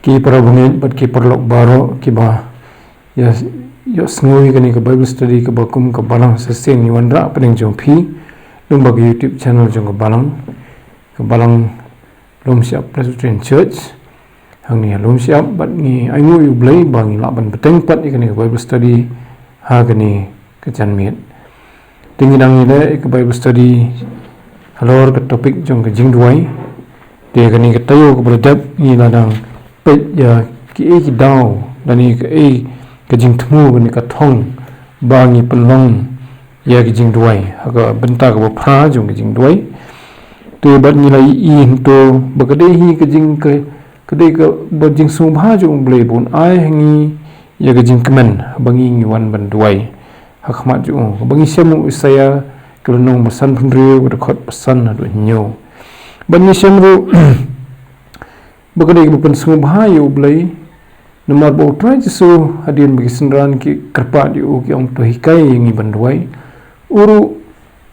ki parabungin bat ki parlok baro ki ba ya sngewbha kani ka Bible study ka bakum ka Balang sesen ni Pang Pdeng Jong phi lung bag YouTube channel jong ka Balang Lumshyiap Presbyterian Church hang ni Lumshyiap bat ni aingu yu BLEI bang la ban beteng pat ikani ka Bible study ha kani ka chanmiet tingi dang ni le ka Bible study halor ka topic jong ka Jingduwai de kani ka tayo ka berdap ni ladang pet ya ki daw dani ka Jingthmu kani ka THONG bangi penlong ya ki Jingduwai ha bynta ka phra jong ki Jingduwai tu bat ni lai to bagade hi ka jing ka kadai ka ba sngewbha jong BLEI bon ai hangi ya ka Jingkmen bangi ngi wan ban duwai ha khmat jong bangi semu saya kelonong masan phunriu ka khot pasan adu nyo bangi semru bagade ka pen sngewbha yu BLEI nomor bo try jisu hadin bagi sendran ki kerpat yu ki ong to hikai ngi ban duwai uru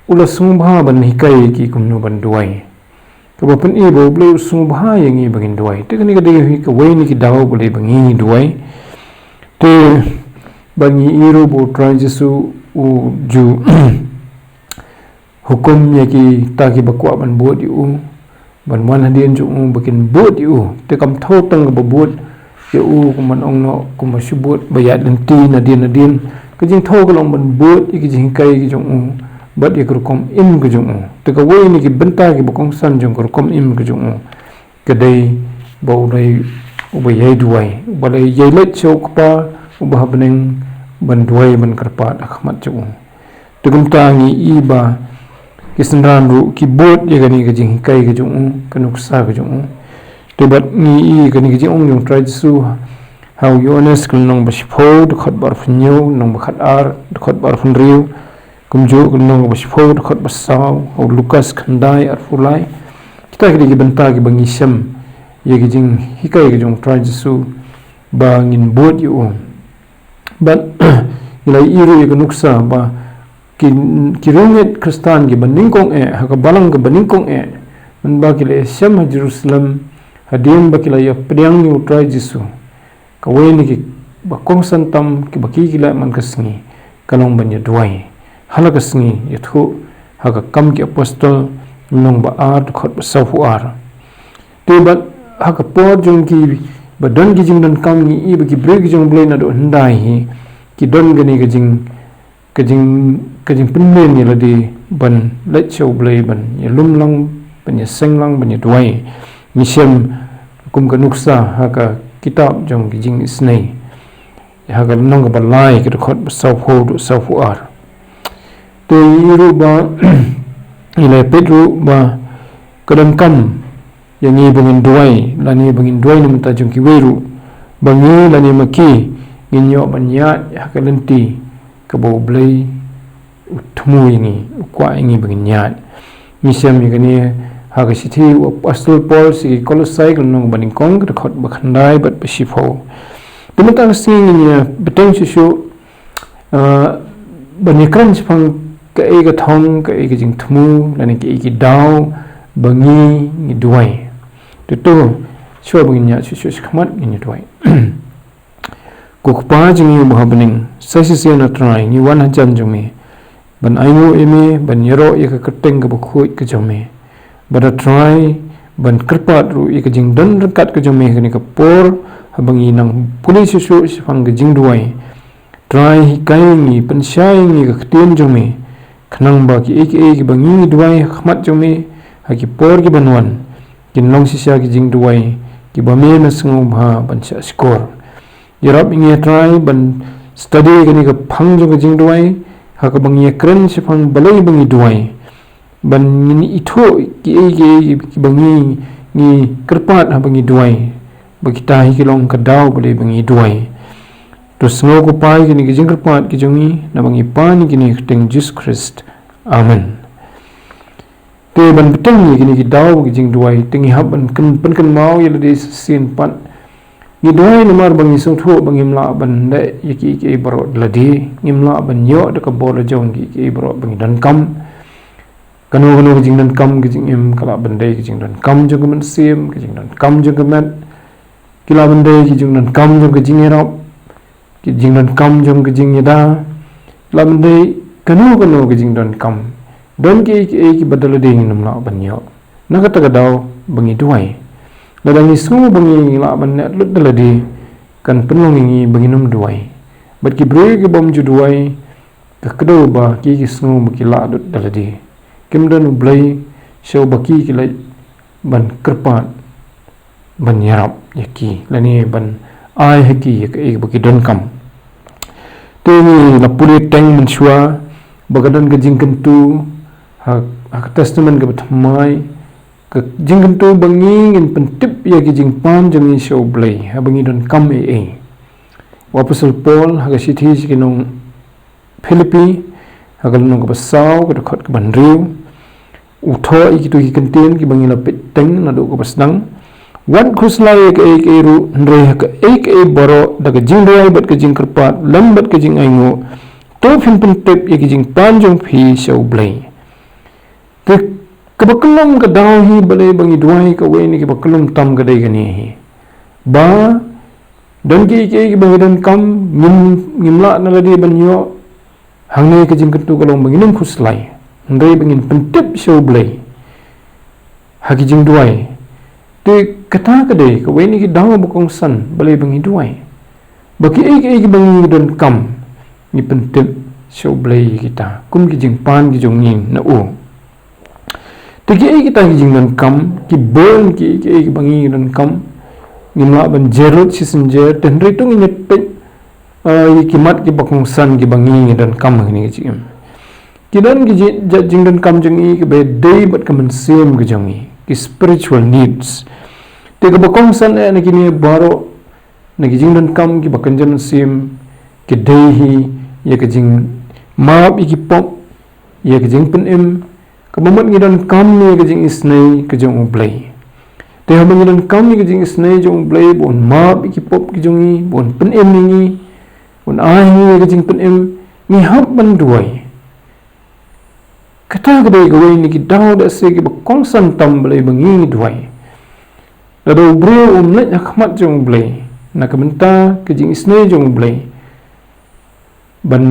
ula sngewbha ban hikai ki kumno ban duwai ka pen bo BLEI sngewbha ngi bangin duwai te kani ka hi ka wei ni ki daw BLEI bangi duwai te bangi iru bo try jisu u ju hukum ya ki ta ki bakwa ban buat yu ban wan hadin ju bakin buat yu te kam thau tang ka buat yu kuman ong no kuma subut bayat lenti nadin ka jing thau ka long ban buat ki jing kai ki jong bat ya kom im ka jong te ka wei ni ki bynta ki bakong san jong kom im ka jong ka dei bo dei ubay duwai balei yai let chok pa ubah beneng ban duwai ban karpat akhmat jong te kum tangi iba kisendran ru ki bot ye gani ka jing kai ka jong ka nuksa ka jong te bat ni gani ka jing jong try su how you honest kul nong ba shipho de khot bar phunyo nong ba khat ar de khot bar phunriu kum jo kul nong ba shipho de khot ba saw au lukas khandai ar fulai kita ki bynta ki bangi shim ye ki jing hikai ka jong try su ba ngin bot yu bat ilai iru ye ka nuksa ba ki ronget Kristan ki baningkong ha ka Balang ka baningkong man ba ki le Syam Jerusalem hadin ba ki la ya Pdeng ni utrai Jisu ka wei ni ki ba kong santam ki ba ki la man ka sngi kalong ban ya duwai hala ka sngi ya thu ha ka kam ki apostol nong ba ar khot ba safu ar te ba ha ka por jong ki ba don ki jing don kam ni i ba ki break jong BLEI na do ndai hi ki don gani ka jing penmen ni ladi ban let show BLEI ban ya lumlang ban ya senglang ban ya duwai ni shem kum ka nuksa ha ka kitab jong ki jing isnei ha ka nong ka balai ki khot ba safu ar te yiru ba ilai petru ba kadam kam yang ni bangin duwai lani bangin duwai ni mata jong kiwei ru bangi lani maki nginyo ban ya ha ka lenti ka bo BLEI utmu ini ukwa ini bangin ya ni shem ni gani ha ka sithi apostol Paul si Kolosai nong baning kong ka khot ba khandai bat bashifo tumata sing ni beteng shu banikran chpang ka ga THONG ka ga Jingthmu lani ki daw bangi ni duwai to chua bangin ya chu khmat ni duwai kukpa jingi buhabening sasisi na try ni wan hajan jome ban aingu eme ban yero ye ka keteng ka bukhoi ka jome bada try ban kerpat ru ye ka jing don rekat ka jome ni ka por habangi nang pulis su sifang ka Jingduwai try hikai ni pensyai ni ka ktien jome khnang ba ki ki bangi duwai khmat jome ha ki por ki banwan kin long sisa ki Jingduwai ki bame na sngewbha ban sha skor yarap inge try ban study gani ka phang jong ka Jingduwai ha ka bangi kren sifang balei bangi duwai ban ni itho ki bangi ni kerpat ha bangi duwai bagi tahi ki long ka daw balei bangi duwai to sngo ko pai gani ki jing kerpat ki jongi na bangi pan gini kteng Jesus Christ amen te ban beteng ni gini ki daw ki Jingduwai tengi hab ban pen mau ya de sin pan ni duwai nomor bangi sung thu bangim la ban de yaki ki baro ladi ngim la ban yo de ka bol jong ki baro bangi dan kam kanu jing dan kam ki jing im kala ban de ki jing dan kam jong man sim ki jing dan kam jong man kila bende ki jung nan kam jong ke jing erop ki jing nan kam jong ke jing yada la bende kanu ke jing don kam don ki badal de ngi nam la ban yo na ka ta daw bangi duwai la dangi sungu bangi la ban net lut dala di kan penong ngi bangi nam duwai bat ki bre ki bom ju duwai ka kdo ba ki sungu ki la lut dala di kim don BLEI show baki ki lai ban kerpat ban yarap yaki lani ban ai haki ek baki don kam te ni la puri teng menshua bagadan ke jingkentu hak testament ke batmai ke jingkentu bangi in pentip yaki jingpan jangi show BLEI ha bangi don kam wapasal Paul hak sithi kinong Philippi hagal nong ke basau ke khot ke banriu utho ikitu hikantin ki bangi la peteng na do ko pasdang wan khuslai ek ru ndre ek boro daga jingduwai bat ke jingkerpat lambat ke jing aingo to phim pentep ye ki jing panjong phi show BLEI ke kabaklum ka daw hi balei bangi duwai ka we ni ke baklum tam ga dai gani hi ba don ki bangi don kam ngimla na ladi banyo hangne ke jingkertu kalong bangi nim khuslai ndai bangin pentip show BLEI haki jingduwai te kata kadai ka weni ki daw bukong san balei bangi duwai baki ek bangi don kam ni pentip show BLEI kita kum ki jingpan ki jongin na u te ki kita ki jing don kam ki burn ki bangi don kam ngimla ban jerut si senjer ten ritung nyet pe ki mat ki bukong san ki bangi don kam ni ki kidan ki jingdan kam jangi ke be day bat kaman same ke jangi ki spiritual needs te ke bakong san na kini baro na ki jingdan kam ki bakan jan same ke day hi ya ke jing map iki pop ya ke jing pen im ke mamat ngidan kam ni ke jing isnai ke jong BLEI te ha ngidan kam ni ke jing isnai jong BLEI bon map iki pop ki jongi bon pen im ni bon ai ni ke jing pen im ni hab ban duwai kata kedai gawai ni ki daw da se ki bakong san tam BLEI bangi duwai da do bro net akhmat jong BLEI na ka bynta ke jing isne jong BLEI ban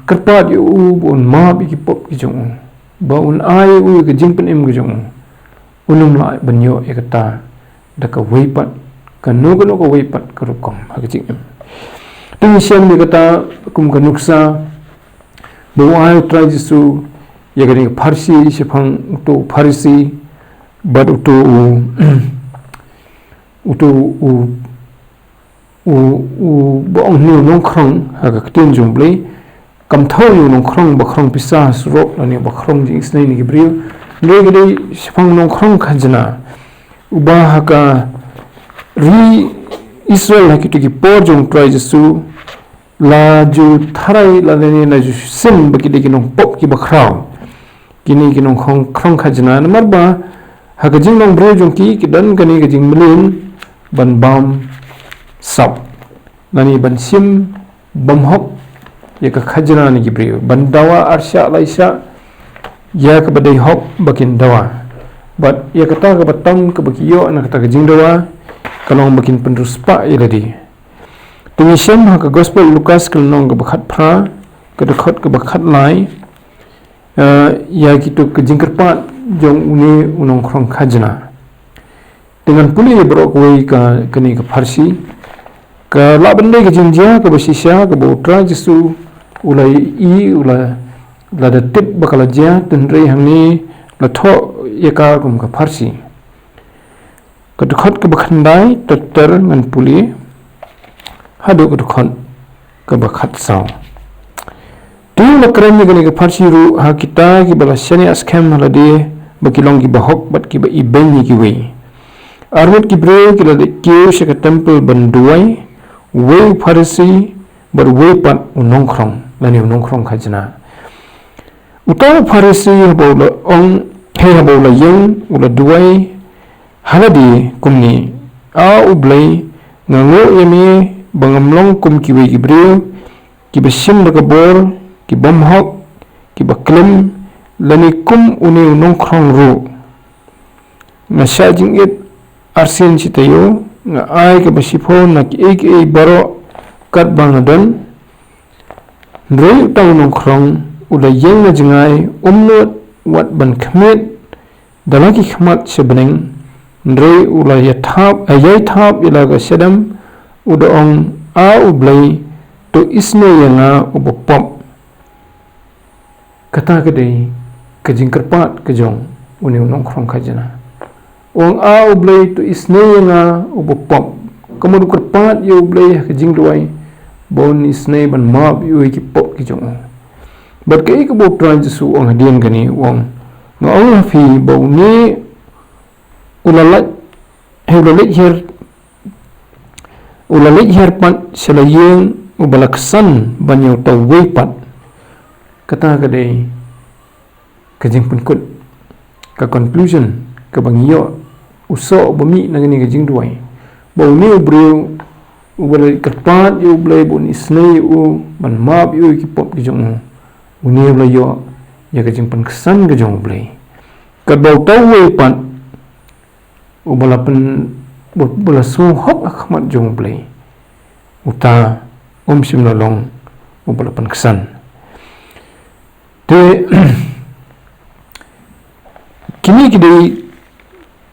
kerpat yu bon ma bi ki pop ki jong ba un ai u ke jing pen im ki jong unum lai ban yo e kata da ka weipat ka no ka weipat ka rukom ha ki jing im tung siam ni kata kum ka nuksa bo ai try jisu ya gani Farsi sifang utu Farsi bat utu bong ni nong krong ha ka tin jong BLEI kam thau yu nong krong ba krong pisa srok ani ba krong jing snai ni gibril le gani sifang nong krong khajna uba ha ka ri Israel ha ki tu ki por jong try jisu la ju tharai la ne na ju sim ba ki de ki nong pop ki ba khrau kini kinong krong khajna na marba ha ka jing nong bro jong ki dan kani ka jing melin ban bam sap nani ban sim bam hop ya ka khajna ni ki brio ban dawa arsha laisa ya ka badai hop bakin dawa but ya kata ka batam ka bakiyo na kata ka jing dawa kalong bakin penruspa iladi tungi shem ha ka gospel Lukas kalong ka bakhat phra ka khot ka bakhat lai ya gitu ke jingkerpat jong uni unong krong khajna dengan puli bro koi ka kini ke Farsi ka la bende ke jinja ke basisya ke botra jisu ulai ula la da tip bakala ja tenre hangni la tho yaka kum ke Farsi ke khot ke bakhandai ter ngan puli hadu ke khot ke bakhat saw tu la keren ni ke Farsi ru ha kita ki bala shani askem halade bakilong ki bahok bat ki ba iben ni ki we armut ki bre ki la de kyo she ka temple banduai we Farsi bar we pat unong krong lani unong krong khajna utaw Farsi bo la ong he bo la yang ula duai halade kumni a BLEI ngango yemi bangamlong kum ki we ki bre ki besim ba bor ki bom hok ki baklem lani kum une nong krong ru na sha jing it arsin chitayo nga ai ka basipho na ki baro kat bangadon ndrei utang nong khrong ula yeng na jingai umnot wat ban khmet dalaki khmat sebneng ndrei ula yathap ayai thap ilaga sedam udaong a ublei to isne yanga ubopop kata kedai kajing kerpat kejong uni nong khrong khajana ong a ublei to isne yanga ubopop kamu kerpat yu ublei ka jingduwai bon isne ban map yu ki pop ki jong bat kai ka bo tran su ong hadian gani ong no ong fi bo ni ulalat ulalit her pat selayeng ubalaksan banyo tawai pat kata kadai kajing penkut ka conclusion ka bangyo uso bumi nangani ka jingduwai bau ni ubrio ubalai kerpat yu blai bun isnei u ban map yu ki pop ki jong uni blai yo ya kajing penkesan ka jong blai ka bau tawai pat ubalapan bula su hok akhmat jong blai uta shim nolong ubalapan kesan te kini kidai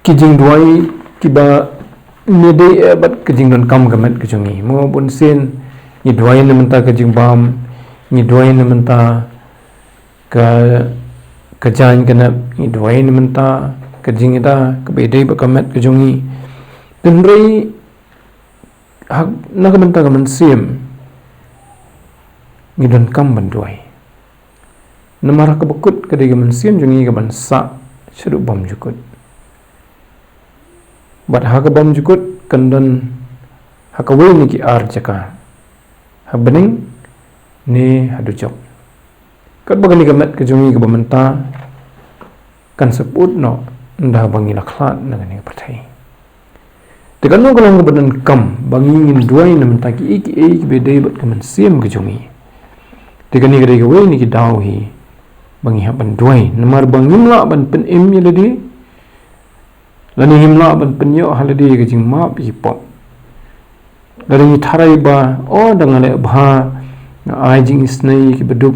kijing duwai kiba medei bat kijing don kam gamet kejongi mo bon sen ni duwai na menta kijing bam ni duwai na menta ka kajan kana ni duwai na menta kijing ida kabedei ba kamet kejongi tenrei hak na menta gamen sim ni don kam ban duwai namara ka bakut kadai gamen sim jongi gaban sa sedu bom jukut bat ha bom jukut kandan hakawai ni ki ar jaka ha bening ni hadu jok kat bagani gamet ke jongi ga bamenta kan seput no nda bangi lakhlat nangani perthai tekan no kalong badan kam bangi ngin duai na menta ki ki bedai bat kamen sim ke jongi tekan ni gade gawai ni ki daw hi bangi haban duai namar bangim la ban pen im yeladi lani himla ban pen yo haladi ke jing map hi pop lani tharai ba o dangale bha ai jing isnai ki beduk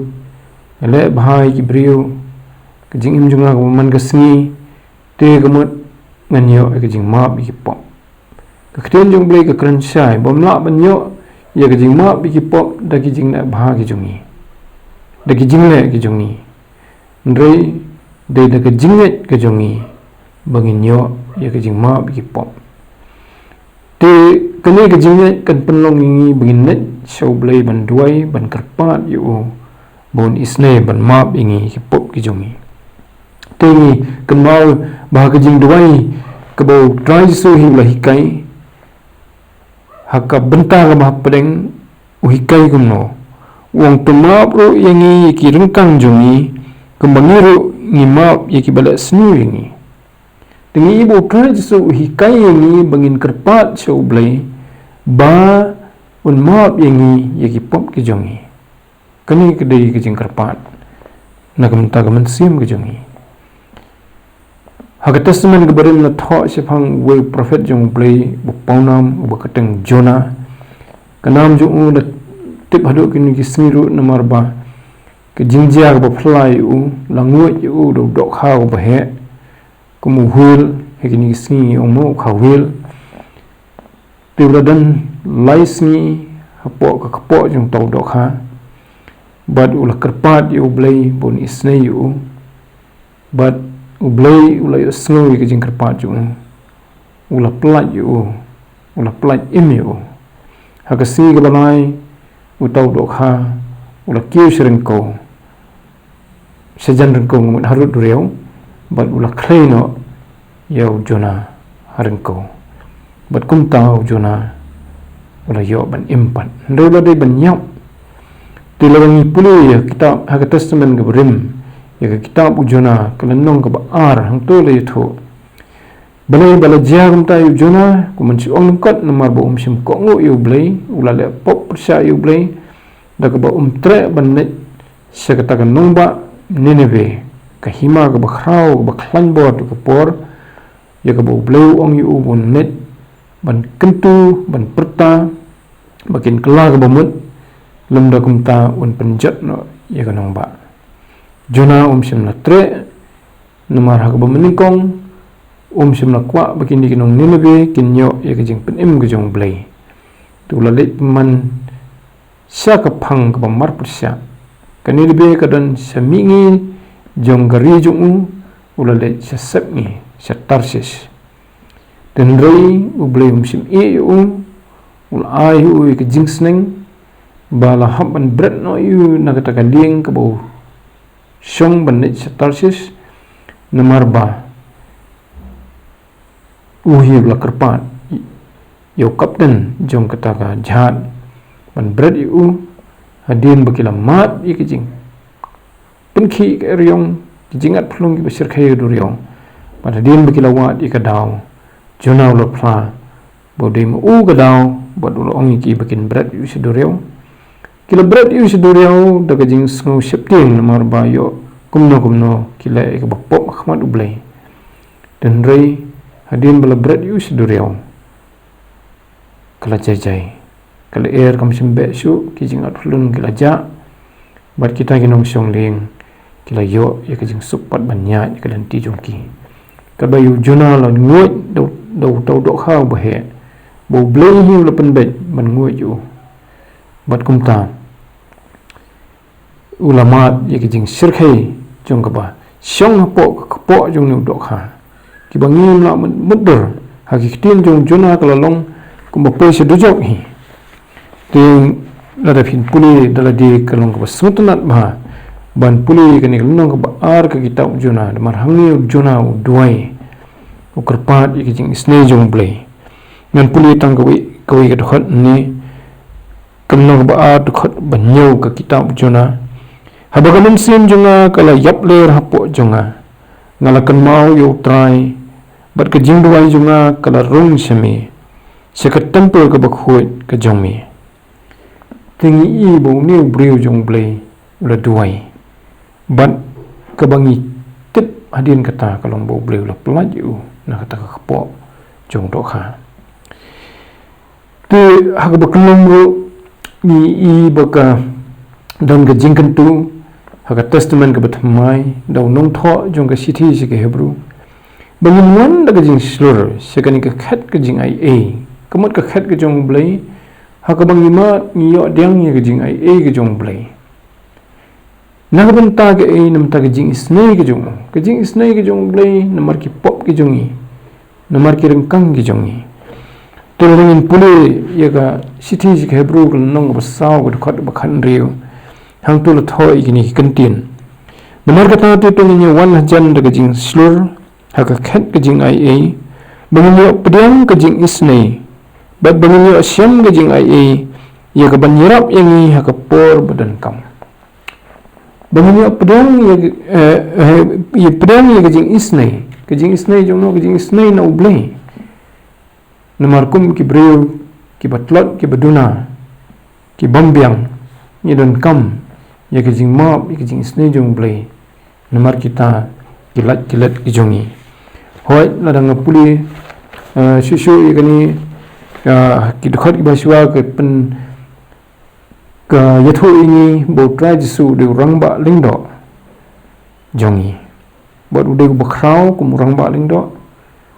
le bha ki brio ke jing im junga ko man gasngi te gamut nganyo ke jing map hi pop ke kten jong blei ke kran sai bom la ban yo ya ke jing map hi pop da ki jing na bha ki jungi da ki jing le ki jungi ndrei de da ke jinget ke jongi bangin yo ya ke jing ma bi pop te kene ke jinget kan penlong ngi bangin net show blai ban duai ban kerpat yu bon isne ban ma ingi ki pop ki jongi te ni kan mau ba ke jing duai ke bo try su hi la hikai hakka bynta ga ma pedeng u hikai gumno wong tumap ro yangi ki rengkang jongi kembangiru ngimap yaki balak senu ini tengi ibu try su hikai ini bangin kerpat show blai ba un map yangi yaki pop ki jongi kani kedai kejing kerpat na kementa kemen sim ki jongi hak testament kebarin na tho sifang we prophet jong blai bu paunam bu keteng jona kanam jong da tip hadu kini ki sniru namar ba ke jingjia ke baflai u language u do dok ha u bahe kumu hul hekini singi omo khawil tibradan laisni hapo ka kapo jong tau dok ha bad ula kerpat yu blai bon isnai yu bad u blai ula snoi ke jing kerpat ju ula plat yu ula plat im yu hakasi ke balai u tau dok ha ula kiu serengko sejan rengko ngut harut duriau bat ula kleino yau jona harengko bat kum tau jona ula yo ban impat ndola dei ban nyau tilawangi pulu ya kitab hak testament gebrim ya kitab ujona kelenong ke baar hang to le tho balai bala jagum ta yu jona ku menci ong kot nomor bo sim ko ngu yu blai ula le pop persya yu blai da ke ba tre ban net sekatakan nomba Nineveh kahima ke bakhrau ke bakhlan bor ke por ya ke bleu ong yu bon net ban kentu ban perta bakin kela ke bamut lemda kumta un penjat no ya kanong ba jona shim na tre namar ha ke bameningkong shim na kwa bakin di kinong ninebe kinyo ya ke jing penim ke jong BLEI tu lalit man sya ke phang ke bamar persya kanirbe kadan samingi jong gari jong ulalit sya sepngi sya tarsis dan rei BLEI shim e ul ai ke jing sneng bala haban bret no yu nakata kaling ke bau shong ban sya tarsis namar ba uhi bla kerpat yo kapten jong kata ka jhat ban bret yu hadin bakila mat i ke jing penki ke ryong jingat phlung ki besir khay du ryong pada din bakila wat i ka daw jona lo phla bodem u ka daw bod lo ong ki bakin bret yu si du ryong kila bret yu si du ryong daga jing sngewbha ting namar ba yo kumno kila e ka bapop khmat u BLEI dan rei hadin bala bret yu si du ryong kala jai kala air kam simbe su ki jing at phlun kila ja bat kita kinong song ling kila yo ya ka jing supat banya ka dan ti jong ki ka bayu jona la nguit do khaw ba he bo BLEI hi la pen bet man nguit yu bat kumta ulama ya ka jing sirkhai jong ka ba shong po jong nu do kha ki bangim la mudur hakikin jong jona kala long kumba pese do jok hi ting lada pin puli dala di kalong ka sutunat ba ban puli kani kalong ka ar ka kita jona mar hangi jona duwai ukarpat iki jing isne jong BLEI nan puli tang kawi ka khot ni kalong ka ar khot banyo ka kita jona habagamen sim jonga kala yap ler hapo jonga ngalakan mau yo try bat ka jingduwai jonga kala rung semi sekat temple ka bakhoi ka jongmi tingi i bo ne briu jong BLEI la duwai bat ka bangi tip hadin kata kalong bo BLEI la pelaju na kata ka khapo jong do kha te ha ka baklong ro ni i baka dan ka jingkentu ha ka testament ka batmai daw nong tho jong ka sithi se ka hebru bangin wan daga jing slur sekani ka khat ka jing ai kamot ka khat ka jong BLEI ha ka bangi ma ni yo dang ye ka jing ai ka jong BLEI na ka banta ka nam ta ka jing isnei ka jong BLEI namar ki pop ki jongi namar ki rengkang ki jongi tolongin pule ye ka sithi se ka hebru ka nong ba saw ka khot ba khan riu hang tu la thoi ki ni kantin namar ka ta tu tongin ye wan jan daga jing slur ha ka khat ka jing ai bangin yo pdeng ka jing isnei bat bangin yo shim ka jing ai ye ka banyirap yangi ha ka por badan kam bangin yo pdeng ye pdeng ye ka jing isnei jong no ka jing isnei na BLEI namar kum ki breu ki batlot ki baduna ki bambiang ye dan kam ye ka jing map ye ka jing isnei jong BLEI namar kita kilat ki jongi hoi ladang puli susu ikani ki khot ki baswa ke pen ka yathu ini bo try jisu de rangba lingdo jongi bod de bakrau kum rangba lingdo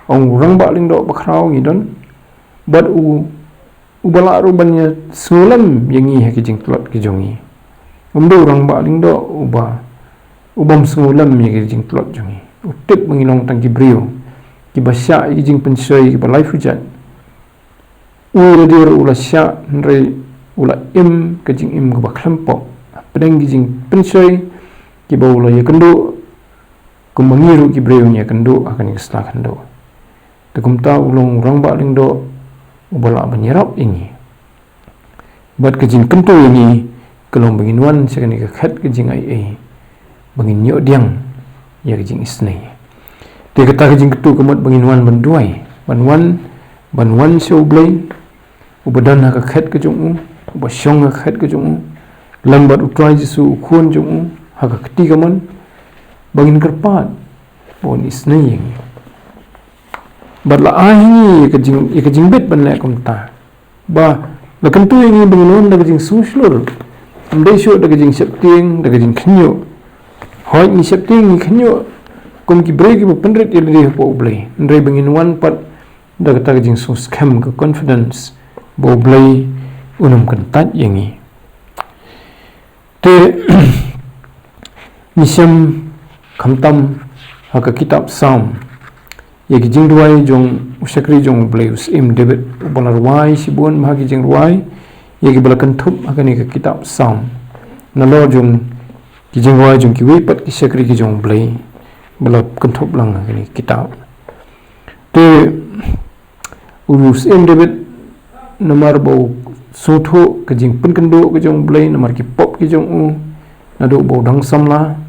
ong rangba lingdo bakrau ngidon bod ubala rubanya sulam yangi ha ki jing klot ki jongi umdo rangba lingdo ubam sulam ye ki jing klot jongi utip mengilong tang ki brio ki basya ki jing pensoi ki balai fujat uradir ula sya nrei ula im ke jing im ke bakhlempok pedang ki jing pensoi ki bawla ye kendo kumangiru ki brio nya kendo akan ki sta kendo tekum ta ulong rang ba lingdo ubala banyirap ini bat ke jing kento ini kelong benginwan sekani ke khat ke jing ai bengin yo diang ya ke jing isnei te kata ke jing ketu kemot benginwan banduai banwan so BLEI ubadan ha ka khat ke jong uba shong ha khat ke jong lambat utrai jisu khun jong ha ka kti kamon bangin kerpat bon isnei yang bat la ahi ka jing bit ban le kum ta ba la kan tu ngi bangun da jing suslur amdai sho da jing septing da jing khnyo hoi ni septing ni khnyo kum ki break bu pandrit il ri po blei ndrei bangin one pat da ta jing sus kham ka confidence bo blei unum kan tat yangi te nisam khamtam haka kitab sam yaki Jingduwai jong usakri jong blei us im debit balarwai sibun mahagi Jingduwai yaki balakan thup haka ni ka kitab sam nalo jong ki Jingduwai jong kiwei pat ki sakri ki jong blei balakan thup lang haka ni kitab te urus im debit namar bau sotho ka jing penkendo ka jong blei namar ki pop ki jong u nado bau dang samla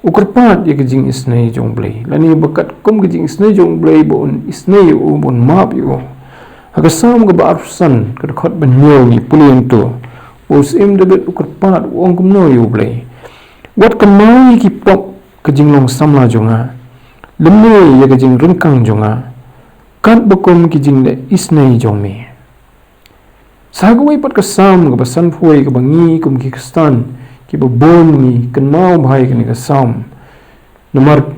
ukarpat ya kejing isnei jong blei lani bakat kum kejing isnei jong blei bon isnei u bon map yu aga sam ga barsan ka khot ban nyo ni pulien to us im debet ukarpat wong kum no yu blei wat kan mai ki pop kejing long samla jonga lemne ya kejing rengkang jonga kat bakum kejing le isnei jong me sagwai pat ka sam ga basan phoi ka bangi kum ki kristan ki babon ni kan mau bhai kan ka sam nomor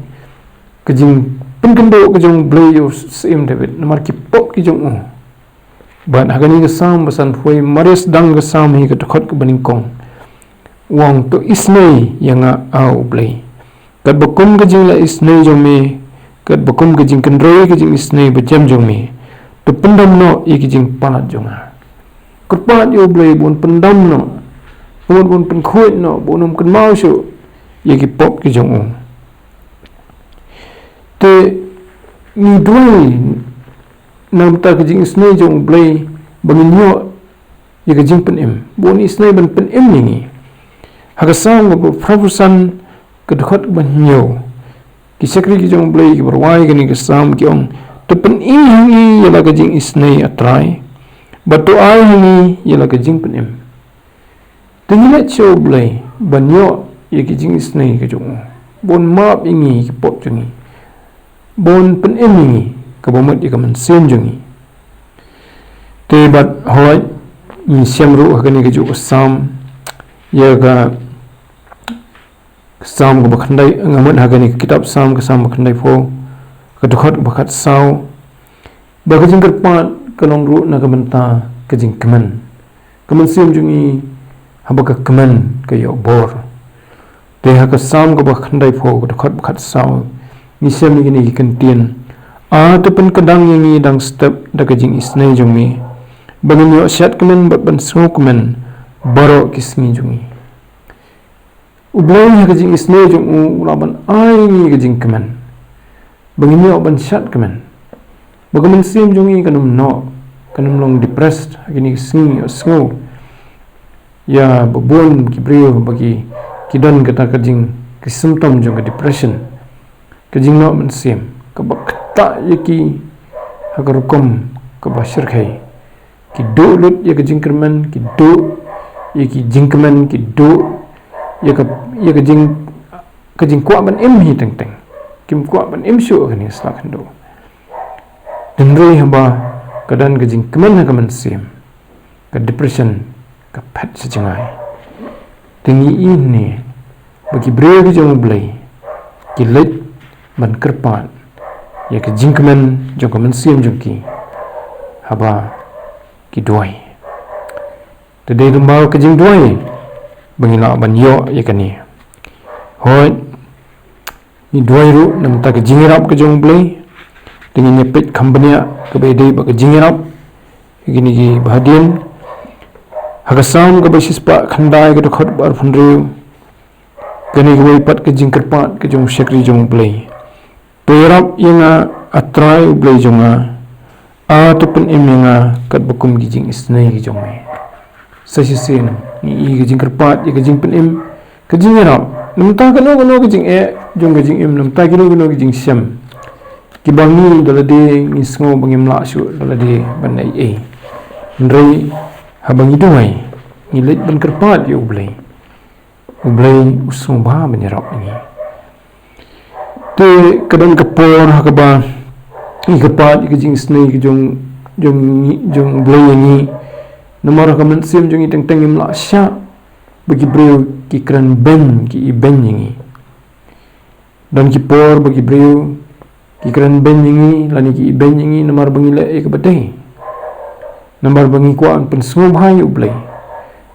kejing penkendo kejong blei yo sim david nomor ki pop ki jong ban hagani ka sam basan phoi mares dang ka sam hi ka khot ka baning kong wang to isnei yanga au blei kat bakum kejing la isnei jong me kat bakum kejing kan roi kejing isnei ba jam jong me to pendam no i kejing panat jonga kurpat yo blei bon pendam no bon pen khoi no bonum kan mau shu ye ki pop ki jong te ni duwai nam ta ki jing snei jong blei bangin yo ye ki jing pen im bon snei ban pen im ni ha ka sang go profesan ka khot ban nyo ki sekri ki jong blei ki barwai ki ni ka sam ki ong to pen im hi ye la ka jing snei atrai but to ai ni ye la ka jing pen im Tengile cho blei banyo ye ki jing snei ka jong bon map ingi ki pop jungi bon pen emi ka bomat ye ka man sem jungi te bat hoi ni sem ru ka ni ka ju sam ye ka sam ko bakhandai ngamat ha ka ni kitab sam ka sam bakhandai pho ka dukhot bakhat sau ba ka jing karpat ka long ru na ka banta ka jing kaman sem jungi habaka kaman ka yo bor te ha ka sam ka bakhandai pho ka khot bakhat sau ni sem ni ni kantin a to pen kadang yangi dang step da ka jing isnei jong mi bangin yo shat kaman ban so kaman baro kismi jungi ublai ha ka jing isnei jong u raban ai ni ka jing kaman bangin yo ban shat kaman bagaman sem jungi kanum no kanum long depressed agini singi sngo ya babon ki brio bagi kidan kata kajing ki symptom jong depression kajing no man sim ka bakta yaki hagarukum ka bashir khai ki do lut ya kajing kerman ki do yaki jingkman ki do ya ka jing kwa ban im hi teng teng kim kwa ban im shu ni slak do denrei haba kadan kajing keman ka man sim ka depression ka phat sejangai tingi ini bagi brio ki jong blei ki let ban kerpat ya ka jingkman jong ka man sim jong ki haba ki duwai tadai rumbau ka jing duwai bangila ban yo ya kani hoi ni duwai ru nam ta ka jingirap ka jong blei dengan nyepit company ka bedai ba ka jingirap gini ki bahadian hagasam ka basis pa khandai ka khot bar phunriu gani ki pat ka jingkerpat ka jong sekri jong blei perap yanga atrai blei jonga a to pen emenga kat bakum gi jing isnei gi jong me sasi sen ni gi jingkerpat gi jing pen em ka jingirap namta ka no gi jing e jong gi jing em namta ki no gi jing sem ki bangi dalade ni sngo bangim la shu dalade banai e ndrei habang duwai ni let ban kerpat yo blei sngewbha menyerap ini te kadang kapor hakaba kepat ke jing snei ke jong blei yangi namara kaman sim jong iteng teng imla sya bagi breu ki kran ben ki iben yangi dan ki por bagi breu ki kran ben yangi lani ki iben yangi namar bangi le ke badai namar bangi kuan pen sngewbha yu blei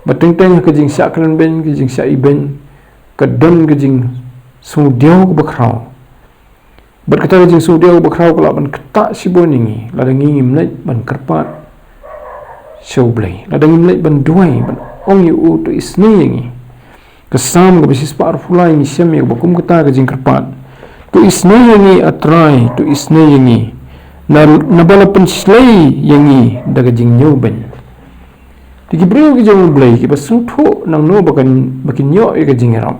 bateng teng ke jing sya kran ben ke jing sya iben ke don ke jing su diau ke bakrau bat kata jing su diau bakrau kala ban kata sibon yangi ladang ngim lek ban kerpat show blei ladang ngim lek ban duwai ban ong yu to isne yangi kesam ke bisis par fulai ni syam ya bakum kata ke jing kerpat to isne yangi atrai to isne yangi na bala penslei yangi daga jing nyoben tiki breu ke jong blei ki basu tho nang no bakin nyo e ke jing ram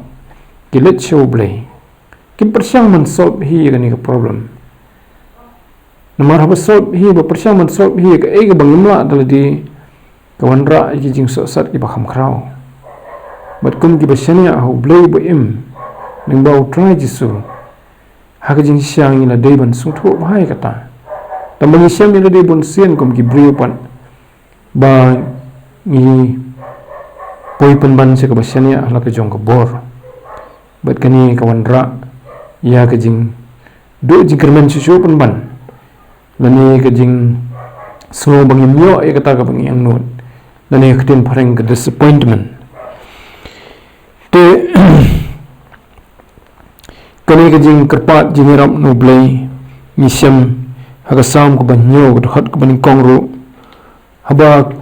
ki let show blei ki persyang man solve hi ke ni ke problem namar ha solve hi ba persyang man solve hi ke e ke bangimla daladi kawan ra ki jing so sat ki bakham krau bat kum ki basania ho blei bo im ning ba try jisu ha ke jing syang ila dei ban su tho bhai kata tamang syam ila dei bon sien kum ki breu pan ba ni poi pan ban se ke basania la ke jong ke bor bat kani kawan ra ya ke jing do jing kermen susu pan ban lani ke jing so bangin yo e kata ka bangi ang not lani ke tin pareng ke disappointment te kani ke jing kerpat jing ram no blei ni syam ha sam ko ban yo ko khot ko ban kongru haba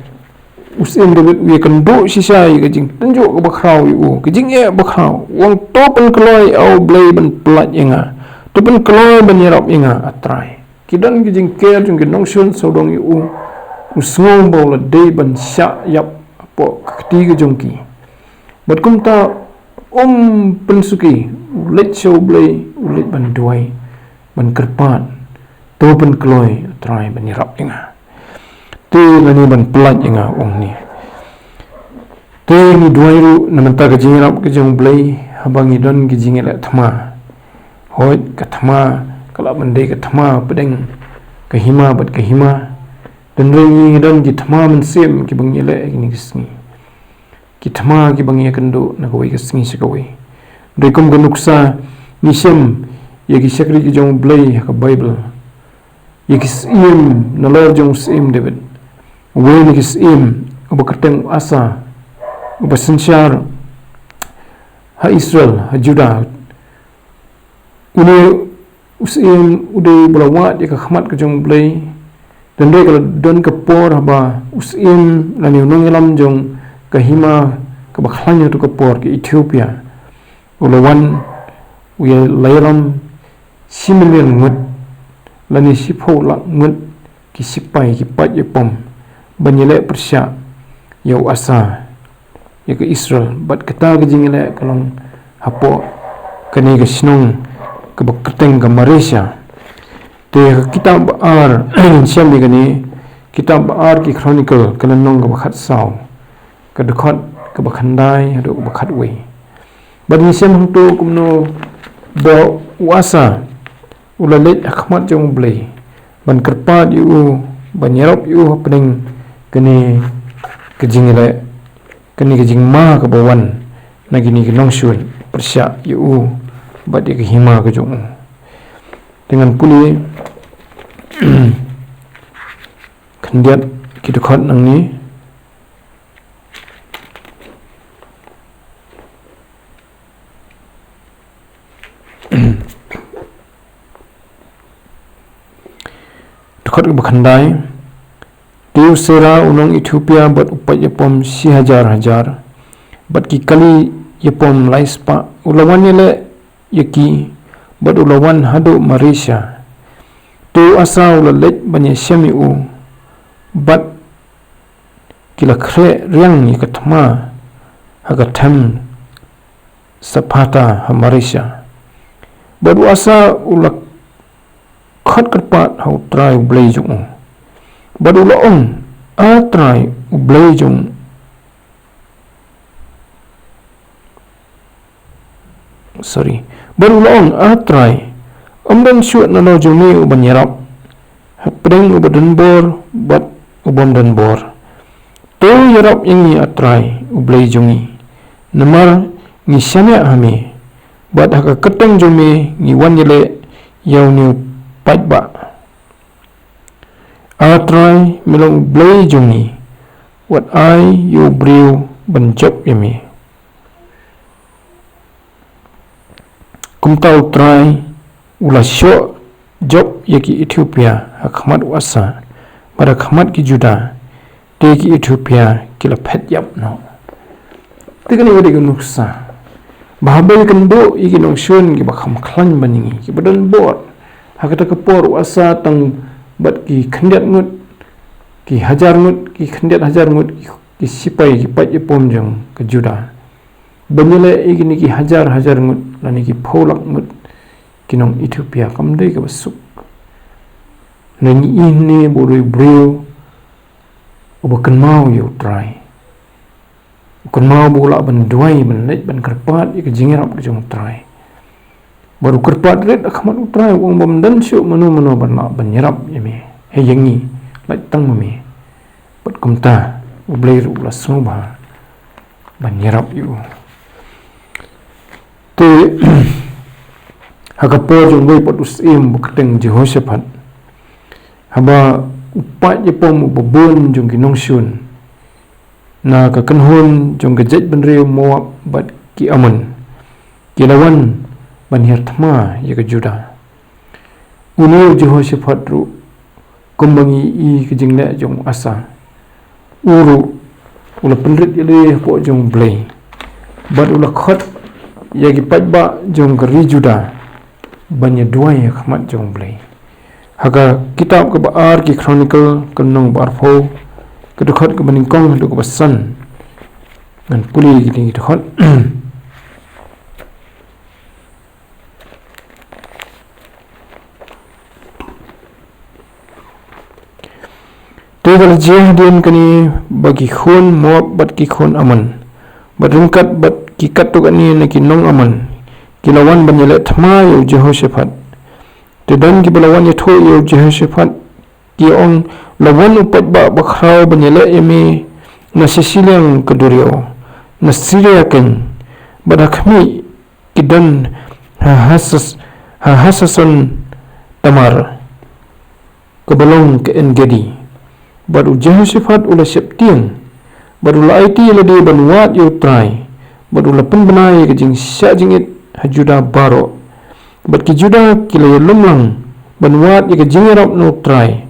usim debit we kan do sisai ke jing tenjo ko bakrau yu ke jing e bakrau wong topen kloi au blei ban plat yenga topen kloi ban yerap yenga atrai kidan ke jing ke jung ke nongshun sodong yu usngom bol de ban sya yap po kti ke jong ki bat kum ta pensuki let show blei let ban duai ban kerpat topen kloi atrai ban yerap yenga te lani ban plat yenga ong ni te ni duai ru namanta ke jing rap ke jong blei habangi don ke jing ele thma hoi ke thma kala ban de ke thma pedeng ke hima bat ke hima dan ringi don ki thma man sem ki bang ele ni kisni ki thma ki bang ye kendo na ko ke singi se ko we de kom ke nuksa ni sem ye ki sakri ki jong blei ka bible ye ki sim na lor jong sim david we ni kis im ubakateng asa ubasensyar ha Israel ha Judah uni usim ude bulawat ya khmat ke jong blei dan de kalau don ke por haba usim lani nongelam jong kahima ke bakhlanya tu ke por ke Ethiopia ulawan we lairam similian ngut lani sipo la ngut ki sipai ki pat ye pom banyele persya yau asa ya ke Israel bat kata ke jingele kalong hapo kani ke snong ke bakateng ke Malaysia te kitab ar syam ni kani kitab ar ki chronicle kana nong ke bakhat saw ke dekhot ke bakhandai hadu ke bakhat we bat ni syam hang tu kumno bo wasa ulalet akhmat jong blei ban kerpat yu ban yerop yu pening kani kejingile kani kejing ma ke bawan nagi ni ke nongshun persya yu bat ke hima ke jong dengan puli kandiat kita khot nang ni khot ke bakhandai tiu sera unong Ethiopia bat upat yapom si hajar bat ki kali yapom laispa ulawan le yaki bat ulawan hadu Malaysia tu asa ulalet banya syami u bat kila kre riang ni katma haga tham sapata ha Malaysia bat asa ulak khot kerpat hau try blei jong badu laong a try blei jong badu laong a try amban syuat na lo jong ni ban yarap Pdeng ubadan bor bat ubom dan bor to yarap yang ni atrai ublei jongi namar ni syana hami bat haka keteng jome ni wan yele yau ni patba atrai melong ublei jongi wat ai yu briu benjop yami kumtau trai ula syok job yaki Ethiopia hakmat wasa pada khamat ki juda te ki Ethiopia kila phet yap no tikani wadi nuksa bahabel kan bo iki nong shun ki bakham khlan baningi ki badan bor hakata kapor wasa tang bat ki khandiat ngut ki hajar ngut ki khandiat hajar ngut ki sipai ki pat ipom jang ke juda banyele iki ni ki hajar ngut lani ki pholak ngut kinong Ethiopia kamdei ka basuk nani ini boroi breu obakan mau yo try kan mau bola ban duwai ban let ban kerpat ik jingirap ke jong try baru kerpat red akhamat utrai wong bom dan syuk manu ban la ban nyerap yemi he yangi let tang mami pat kumta ublei ru la sngewbha ban nyerap yu te hakapo jong wei pat usim bukateng Jehoshaphat haba upat je pom bobon jong kinong syun na ka kanhun jong gejej benre moab bat ki aman kilawan ban hirtma ya ka juda unu Jehoshaphat ru kumbangi i ke jingle jong asa uru ula penrit ile po jong BLEI bat ula khot ya ki patba jong kari juda banya duwai khmat jong BLEI haga kitab ke baar ki chronicle kenong barfo ke dekhot ke beningkong do ke basan ngan puli gini dekhot Tegal jihadin kani bagi khun moab bat ki khun aman bat ringkat bat ki katuk ani na ki nong aman kilawan banyele thma yo Jehoshaphat dan ki balawan ya tho yo Jehoshaphat ki ong lawan upat ba bakhrau banyele emi na sisilang kedurio na siriaken badakhmi kidan hasason tamar ke Balang ke Engedi baru Jehoshaphat ula septiang baru la IT la di banwat yo try baru la penbenai ke jing sya jingit hajuda baro bat ki juda kila lumlang banwat ya ke jingarap no try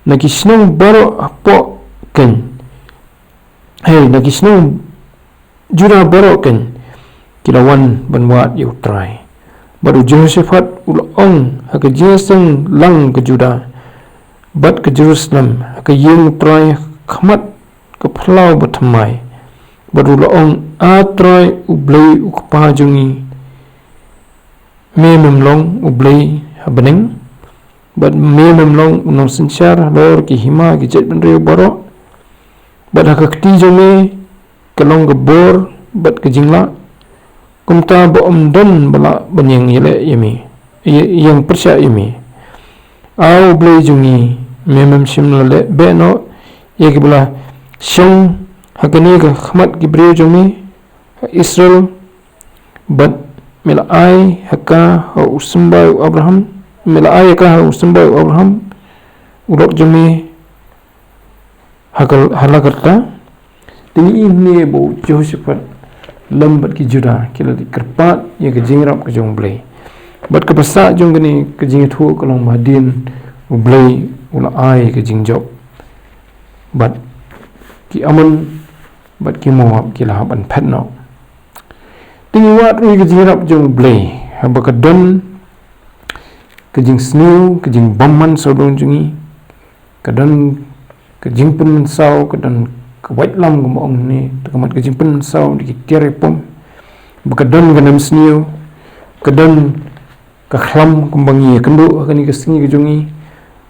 na ki snong baro apo ken hey na ki snong juda baro ken kilawan banwat yo try baru Jehoshaphat ula ong ha ke jeseng lang ke juda bat ke Jerusalem ke yung try khmat ke phlau batmai baru la ong a try ublei ukpa jungi memem long ublei habeneng bat memem long unong sensyar halor ki hima ki jet benre boro bat hakti jome kelong gebor bat ke jingla kumta bo omdan bala banyeng yele yemi yang persya yemi au ublei jungi memem shim le beno ye ki bala shong hakani ka khmat ki breu jome Israel bat BLEI haka ha usambay Abraham BLEI haka ha usambay Abraham ulok jami hakal halakarta tini ini bo Jehoshaphat lambat ki juda kila di kerpat ya ke jingrap ke jong BLEI bat ke pasa jong gani ke jingthu kalong madin BLEI ula ai ke jingjob bat ki aman bat ki moab kila haban phetno tingi wat ri ke jingrap jong BLEI haba ka don ke jing snew ke jing bomman sodong jungi ka don ke jing pun sau ke don ke white lam ko ong ni takamat ke jing pun sau di tiare pom ba ka don ke nam snew ke don ka khlam kumbangi kendo kani ke singi ke jungi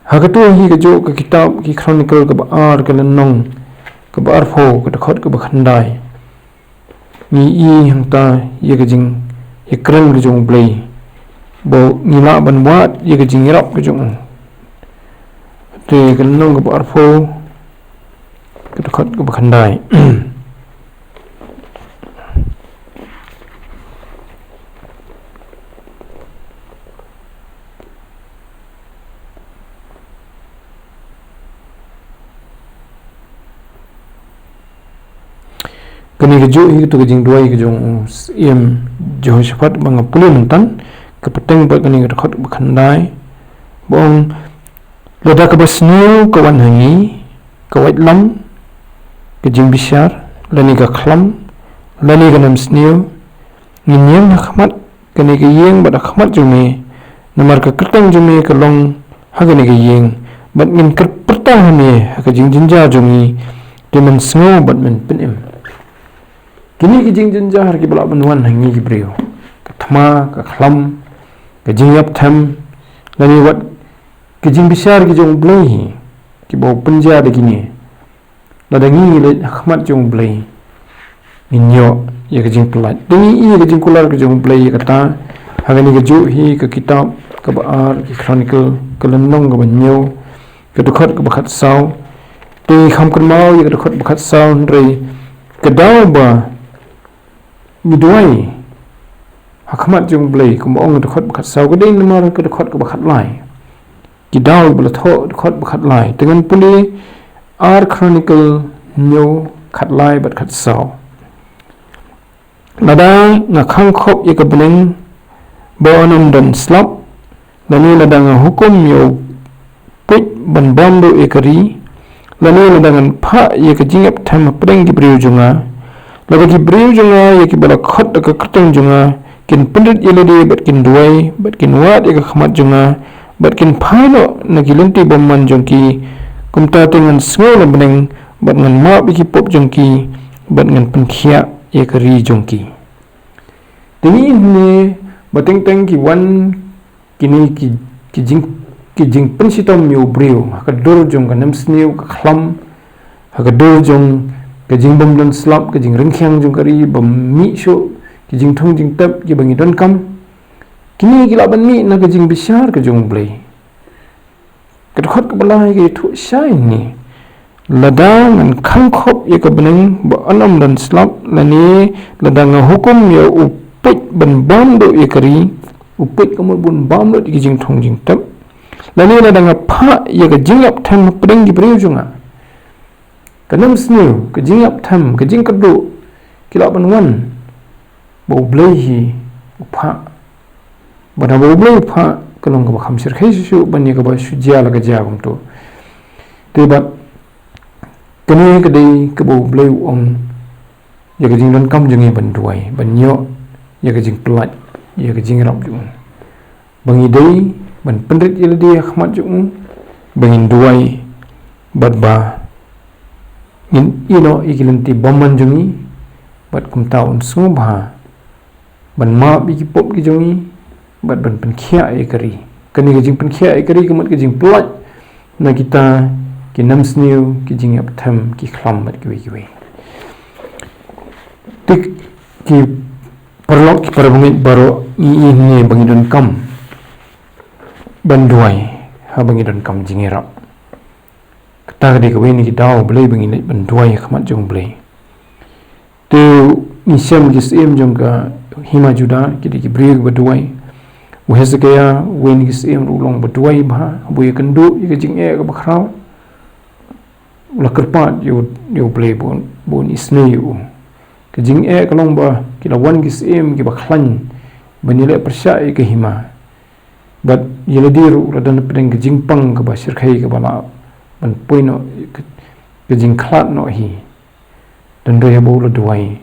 ha ka to hi ke jo ke kitab ki chronicle ke baar ke nong ke baar pho ke khot ke ba khandai ni i hangta ye ke jing ye kreng ke jong BLEI bo ngila ban wat ye ke jing rap ke jong te kanong ka arfo khot ka khandai kani ke jo hi to ke jingduwai ke jong im Jehoshaphat bang pulun tan ke peteng ba kani ke khot khandai bong lada ke basnu ke wan hangi ke wait lam ke jing bishar lani ke khlam lani ke nam sniu ninyam khmat kani ke yeng ba khmat jume namar ke keteng jume ke long ha kani ke yeng bat min ker pertang hame ke jing jinja jungi de man sngo bat min penim kini ke jing jinja har ke balak benwan hangi ke brio ke thma ke khlam ke jingyap tham lani wat ke jing bishar ke jong BLEI ke bau penja de kini ladangi le khmat jong BLEI minyo ye ke jing pelat dengi i ke jing kular ke jong BLEI kata hagani ke ju hi ke kitab ke baar ke chronicle ke lenong ke banyo ke dukhot ke bakhat saw te kham kan mau ye ke dukhot bakhat saw rei ke daw ba duwai hakmat jong BLEI ke ong dukhot bakhat saw ke ding namar ke dukhot ke bakhat lai ki daw bela tho khot bakhat lai dengan puli ar chronicle nyo khat lai bat khat saw lada nga khang khop ye ka bleng bonam dan slap lani lada nga hukum yo pit ban bamdo ekari lani lada ngan pha ye ka jingap tham preng ki briu junga lada ki briu junga ye ki bela khot ka kerteng junga kin pendit ye lede bat kin duwai bat kin wat ye ka khmat junga bat kin phano na kilenti bomman jongki kumta tengan sngo beneng bat ngan ma bi ki pop jongki bat ngan penkhia ye kari jongki tini ne bateng teng ki wan kini ki jing pensitom yo brio ka dor jong ka nam sneu ka khlam ka dor jong ka jing bom dan slap ka jing rengkhyang jong kari bom mi sho ki jing thong jing tap ki bangi don kam kini gila ban mi na ke jing bishar ke jong BLEI ke khot ke balai ke thu shai ni ladang an khang khop ye ke beneng ba anam dan slap lani ladang hukum ye upit ban bam do ye kari upit ke bun bam do ke jing thong jing tap lani ladang pha ye ke jing ap tham pedeng di briu junga kanam snu ke jing ap tham ke jing kadu kila ban wan bo BLEI hi upha bana bo BLEI pha kalong ka kham sir khai su bani ka ba sujia la ka ja gum to te ba kene ka dei ka bo BLEI ong ya ka jing don kam jing ban duai ban nyo ya ka jing plat ya ka jing rap jung bangi dei ban pendrit il de khmat jung bangin duai bat ba in ino ikilenti bomman jungi bat kum taun sngewbha ban ma bi ki pop ki jungi bat ban penkhia e kari kani ke jing penkhia e kari kemat ke jing plat na kita ki nam sneu ki jing ap tham ki khlam bat kiwei tik ki perlok ki parabungit baro i ne bangidon kam ban duai ha bangidon kam jingera kata ke ke ni ki daw BLEI bangin ban duai khmat jong BLEI tu ni sem ki sem jong ka hima juda ki ki brig ba duai Hezekiah when his aim ulong berduai bah buy kendu ye jing e ka bakrau la kerpat yo BLEI bon isne yo ke jing e kalong ba kila wan gis aim ki bakhlan banile persya e ke hima bat yele diru la dan pedeng ke jing pang ke basir khai ke bala ban poino ke jing khlat no hi dan do ya bo la duai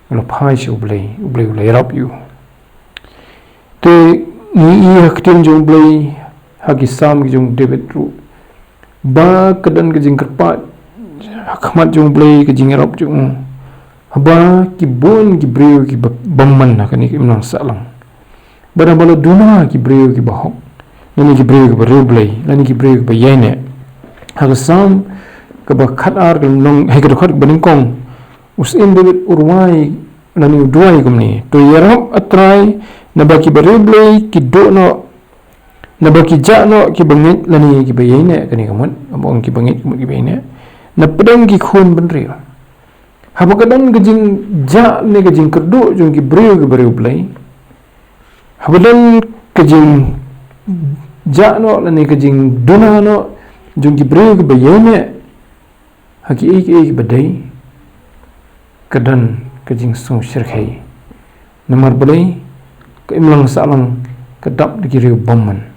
la phai shu BLEI le rap you te ni i haktin jong BLEI hagi sam ki jong David ru ba kedan ke jing kerpat khmat jong BLEI ke jing rap jong ba ki bon ki breu ki bamman hakani ki menang salang bana bala duna ki breu ki bahok nani ki breu ki breu BLEI nani ki breu ki bayane hagi sam ke ba khat ar ke nong he ke khat baning kong usin David urwai nani duai kumni to yarap atrai na baki bare BLEI ki do no na baki no ki bangit lani ki bayai ne kani kamut abong ki bangit kamut ki bayai ne na pedang ki khun benrio haba kadang gejing ne gejing kerdu jong ki brio ki brio blei haba dan gejing no lani gejing duna no jong ki brio ki bayai ne haki ki badai kadan gejing sung syirkhai namar blei ka imlang salang kadap di kiri bomman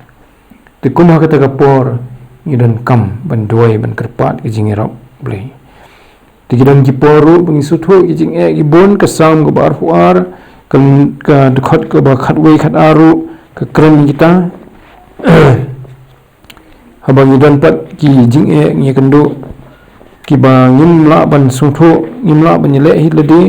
te kunha kata kapor ngidan kam ban duwai ban kerpat ki jingirap blei te gidan ki poru bangi suthu ki jing ki bon ka sam ko bar fuar kan ka khot ko ba khatwei khat aru ka kren kita habang ngidan pat ki jing ngi kendo ki ba ngimla ban suthu ngimla ban le hi ledi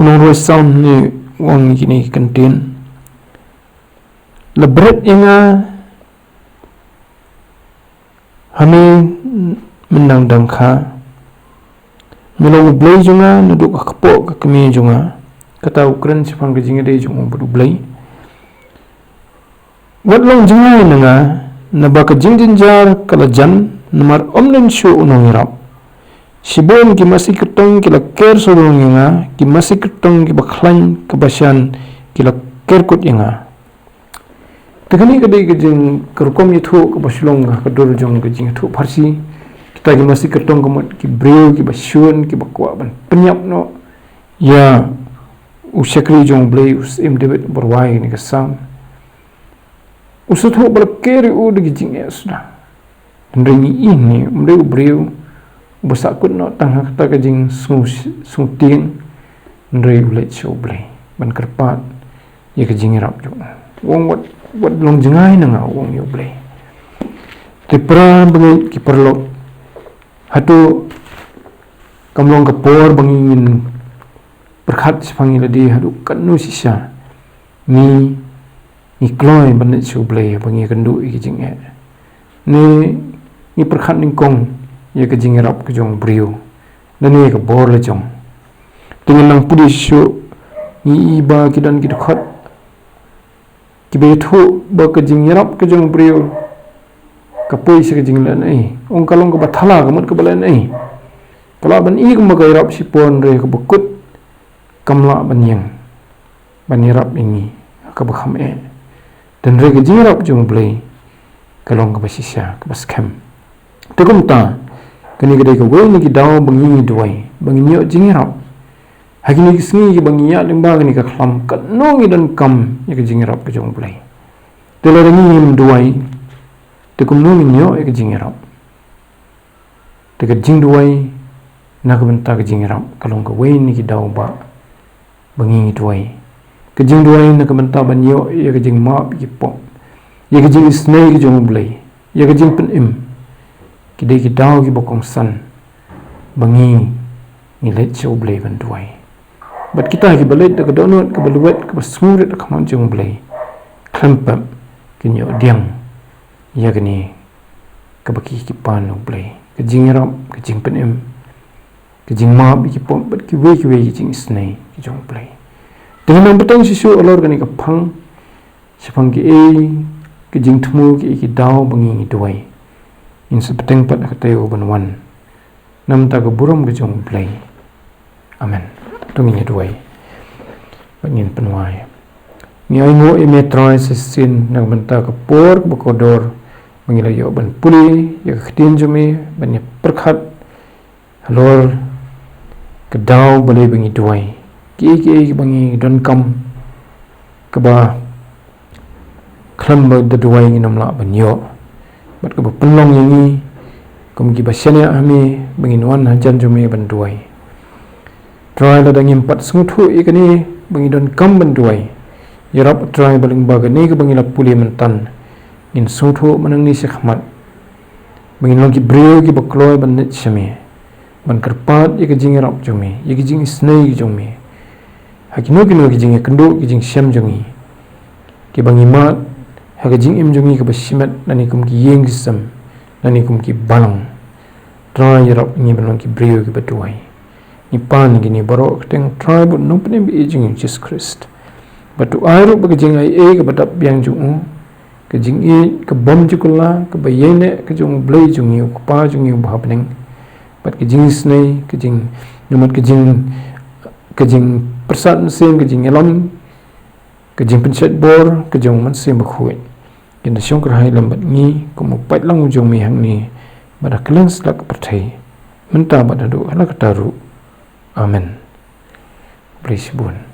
Nurut sound ni wang kini kantin lebret inga hami menang dangka melong blei junga nuduk kapok ke kemi junga kata ukren sifang ke jinga dei junga bodu blei wat long junga nanga naba ke jingjinjar kala jan nomor omlen shu unong irap Sibon ki masih ketong kila ker sorong inga ki masih ketong ki baklan kebasan kila ker kut inga tegani kadai kejeng kerkom yithu kebasulong ka kedor jong kejeng thu farsi kita ki masih ketong kemut ki breu ki basyun ki bakwa ban penyap no ya usyakri jong blei usim debet berwai ni kesam usuthu balkeri u de kejeng sudah ndrengi ini breu besakut no tangha kata kajing sungting ndrei ulet show blei ban kerpat ye kajing rap jo wong wat long jengai nanga wong yo blei te pra bangi ki perlo hatu kamlong kapor bangin perkhat sipangi ladi hadu kanu sisa ni kloi ban show blei bangi kendu ki jing ni perkhat ningkong ye ke jingirap ke jong brio dan ye ke bor le jong dengan nang pudi syu ni iba kidan ki khot ki bethu ba ke jingirap ke jong brio ka poi se ke jinglan ai ong kalong ke bathala ke mut ke balan ai kala ban i ke magai si pon re ke bekut kamla ban yang ban irap ini ke bakham dan re ke jingirap jong blei kalong ke basisya ke baskem tekum ta kini kedai ke wei ni ki daw bangi duwai bangi nyok jingirap hakini ki sngi ki bangi ya limba ni ka khlam ka nongi dan kam ya ke jingirap ke jong blei tela rangi him duwai te kum nongi nyok ya ke jingirap te ke jingduwai na ka benta ke jingirap kalong ke wei ni ki daw ba bangi duwai ke jingduwai na ka benta ban nyok ya ke jing map ki pop ya ke jing snai ke jong blei ya ke jing pen im kidai ki daw ki bokong san bangi ni let show blei ban duai bat kita ki balet ke donut ke baluet ke basmurit ke man jong blei klempap ki nyo diang ya gani ke baki ki pan blei ke jingirap ke jing penem ke jing ma bi ki pom bat ki we ki jing snai ki jong blei dengan betang sisu olor gani ke phang sipang ki ke jingthmu ki daw bangi duai in sepeteng pat katayo banwan nam ta ke buram ke jong blei amen tunginya duai bangin penwai ni ai ngo metroi sin nang benta ke por bekodor mengilayo ban puli ya khtin jumi ban perkhat halor ke daw balei bangi duai ki bangi don kam ke ba khlam ba de duai nginam la ban yo bat ke pelong ini kum ki basyanya ami bangin wan hajan jumi ban duai try la dangim pat sungthu ikani bangin don kam ban duai yarap try baling bagani ke bangin la puli mentan in sungthu manang ni sekhmat bangin long ki breu ki bakloi ban net shami ban kerpat ik jing rap jumi ik jing snai jumi hakino ki jing kendo ki jing syam jumi ki bangima haka jing im jungi ke basimat nani kum ki yeng gisam nani kum ki balang try rap ni belong ki brio ki batuai ni pan gini barok teng try but no pene bi jing Jesus Christ batu airu bagi jing ai ke batap yang jung ke jing ke bom jukula ke bayene ke jung BLEI jung yu pa jung yu bah peneng bat ke jing snei ke jing numat ke jing persat sem ke jing elam ke jing pencet bor ke jung man sem bakhuai kin da syong kerhai lambat ni ko mo pat lang jung mi hang ni bada keleng slak perthai menta bada do ala kataru amen praise bun